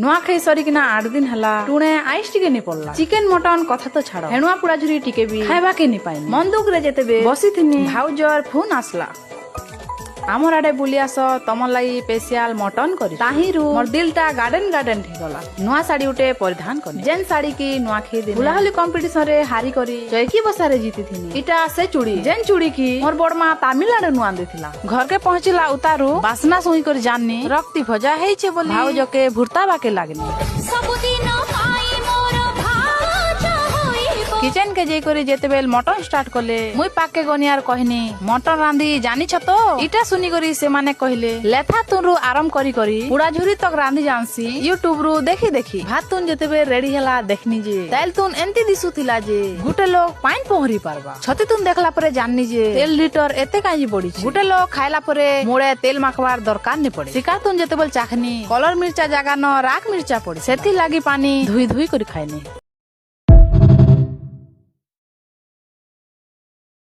नुआखाई सरिकिना 8 दिन हला टुणे आइस टिके नि पड़ला चिकेन मटन कथा तो छाड़ हेणुआ पुड़ा झुरी टिके भी खाइबा के नि पाइनी मंदुक रे जेतेबे बसी थिनी भाउजर फोन आसला आमर आडे बुली आस तमर लाई स्पेशल मटन करी ताहिरु मोर दिलटा गार्डन गार्डन थी गला नुआ साड़ी उठे परिधान करनी जेन साड़ी की नुआ खे दिन बुलाहली कंपटीशन रे हारी करी जयकी बसारे जीती थिनी इटा से चूड़ी जेन चूड़ी की मोर बड़मा तमिलनाडु नुआ देथिला घर के पहुंचिला उतारू बासना सुई कर जाननी रक्ति भजा हेइछे बोली भाउज के भुरता बाके लागनी किचन के जे करी जेते बेल मटन स्टार्ट करले मुई पाके गनियार कहनी मटन रांधी जानी छ तो इटा सुनी करी से माने कहले लेथा तुरु आराम करी करी पुड़ा झुरी तक रांधी जानसी यूट्यूब रु देखी देखी भात तुन जेते बेल रेडी हला देखनी जे तेल तुन एंती दिसुथिला जे गुटे लोग पाइन पहरी पारबा छति तुन देखला परे जाननी जे तेल लीटर एते काजी पड़ी गुटे लोग खाइला परे मोड़े तेल माखवार दरकार नि पड़े शिकार तुन जेते बेल चाखनी कलर मिर्चा जागा न राख मिर्चा पड़ी सेथि लागी पानी धुई धुई करी खाइनी।